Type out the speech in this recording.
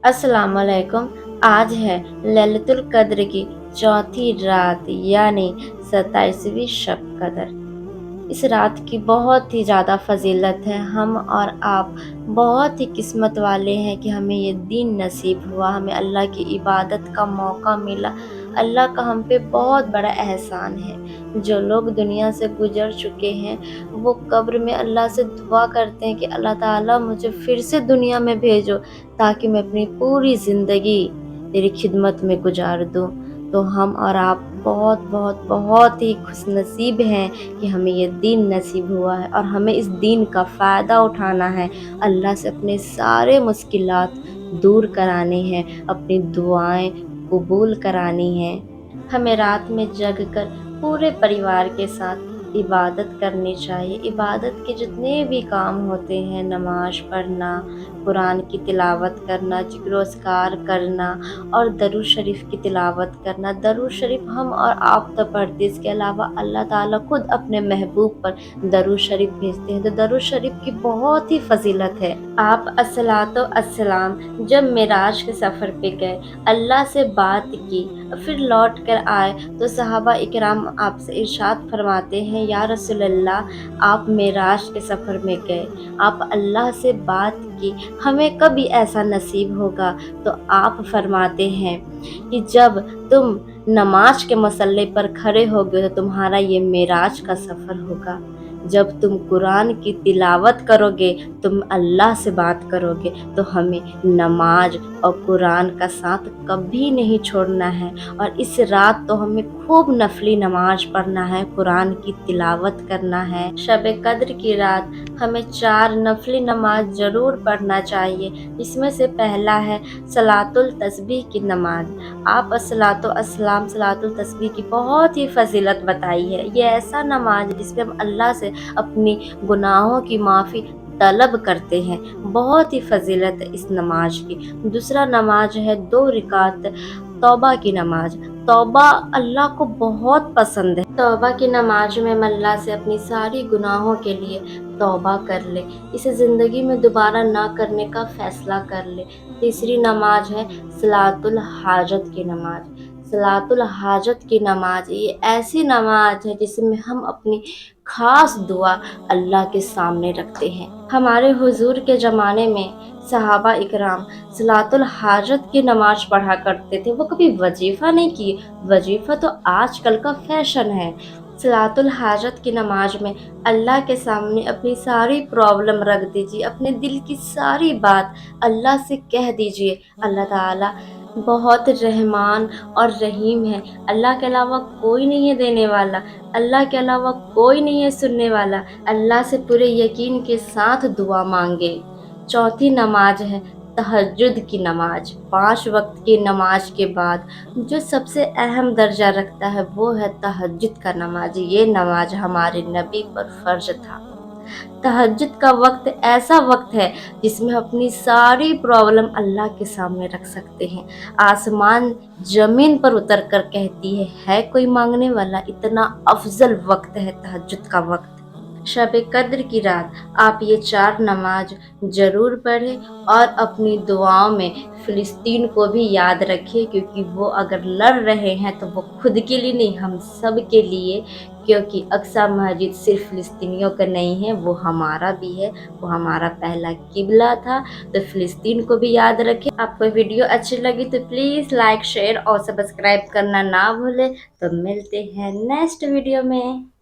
अस्सलाम वालेकुम। आज है लैलतुल कद्र की चौथी रात यानी 27वीं शब कदर। इस रात की बहुत ही ज़्यादा फ़ज़ीलत है। हम और आप बहुत ही किस्मत वाले हैं कि हमें ये दिन नसीब हुआ, हमें अल्लाह की इबादत का मौका मिला। अल्लाह का हम पे बहुत बड़ा एहसान है। जो लोग दुनिया से गुज़र चुके हैं, वो कब्र में अल्लाह से दुआ करते हैं कि अल्लाह ताला मुझे फिर से दुनिया में भेजो, ताकि मैं अपनी पूरी ज़िंदगी तेरी खिदमत में गुज़ार दूँ। तो हम और आप बहुत बहुत बहुत ही खुशनसीब हैं कि हमें ये दिन नसीब हुआ है और हमें इस दिन का फ़ायदा उठाना है। अल्लाह से अपने सारे मुश्किलात दूर कराने हैं, अपनी दुआएँ कबूल करानी हैं। हमें रात में जग कर पूरे परिवार के साथ इबादत करनी चाहिए। इबादत के जितने भी काम होते हैं, नमाज़ पढ़ना, कुरान की तिलावत करना, ज़िक्र-ओ-अस्कार करना और दरूद शरीफ की तिलावत करना। दरूद शरीफ हम और आप तो पढ़ते, इसके अलावा अल्लाह ताला खुद अपने महबूब पर दरूद शरीफ भेजते हैं, तो दरूद शरीफ की बहुत ही फ़ज़ीलत है। आप अस्सलातो अस्सलाम जब मेराज के सफ़र पे गए, अल्लाह से बात की, फिर लौट कर आए, तो सहाबा इकराम आपसे इरशाद फरमाते हैं, या रसूल अल्लाह, आप मेराज के सफ़र में गए, आप अल्लाह से बात की, हमें कभी ऐसा नसीब होगा? तो आप फरमाते हैं कि जब तुम नमाज के मसल्ले पर खड़े होगे तो तुम्हारा ये मेराज का सफ़र होगा। जब तुम कुरान की तिलावत करोगे, तुम अल्लाह से बात करोगे, तो हमें नमाज और कुरान का साथ कभी नहीं छोड़ना है। और इस रात तो हमें खूब नफली नमाज पढ़ना है, कुरान की तिलावत करना है। शब कद्र की रात हमें 4 नफली नमाज ज़रूर पढ़ना चाहिए, जिसमें से पहला है सलातुल तस्बीह की नमाज। आप अस्सलातो अस्सलाम सलातुल तस्बीह की बहुत ही फ़ज़ीलत बताई है। ये ऐसा नमाज है जिसमें हम अल्लाह से अपनी गुनाहों की माफ़ी तलब करते हैं। बहुत ही फ़ज़ीलत है इस नमाज की। दूसरा नमाज है 2 रिकात तौबा की नमाज। तौबा अल्लाह को बहुत पसंद है। तौबा की नमाज में हम अल्लाह से अपनी सारी गुनाहों के लिए तौबा कर ले, इसे ज़िंदगी में दोबारा ना करने का फ़ैसला कर ले। तीसरी नमाज है सलातुल हाजत की नमाज। सलातुल हाजत की नमाज ये ऐसी नमाज है जिसमें हम अपनी ख़ास दुआ अल्लाह के सामने रखते हैं। हमारे हुज़ूर के ज़माने में सहाबा इकराम सलातुल हाजत की नमाज पढ़ा करते थे। वो कभी वजीफ़ा नहीं किए, वजीफ़ा तो आजकल का फ़ैशन है। सलातुल हाजत की नमाज में अल्लाह के सामने अपनी सारी प्रॉब्लम रख दीजिए, अपने दिल की सारी बात अल्लाह से कह दीजिए। अल्लाह ताला बहुत रहमान और रहीम है। अल्लाह के अलावा कोई नहीं है देने वाला, अल्लाह के अलावा कोई नहीं है सुनने वाला। अल्लाह से पूरे यकीन के साथ दुआ मांगे। चौथी नमाज है तहज्जुद की नमाज। 5 वक्त की नमाज के बाद जो सबसे अहम दर्जा रखता है वो है तहज्जुद का नमाज। ये नमाज हमारे नबी पर फ़र्ज़ था। तहज्जुद का वक्त ऐसा वक्त है जिसमें अपनी सारी प्रॉब्लम अल्लाह के सामने रख सकते हैं। आसमान ज़मीन पर उतर कर कहती है कोई मांगने वाला? इतना अफ़ज़ल वक्त है तहज्जुद का वक्त। शब कद्र की रात आप ये 4 नमाज ज़रूर पढ़ें और अपनी दुआओं में फ़िलिस्तीन को भी याद रखें, क्योंकि वो अगर लड़ रहे हैं तो वो खुद के लिए नहीं, हम सब के लिए, क्योंकि अक्सा मस्जिद सिर्फ फ़िलिस्तीनियों का नहीं है, वो हमारा भी है, वो हमारा पहला किबला था। तो फ़िलिस्तीन को भी याद रखें। आपको वीडियो अच्छी लगी तो प्लीज़ लाइक, शेयर और सब्सक्राइब करना ना भूलें। तो मिलते हैं नेक्स्ट वीडियो में।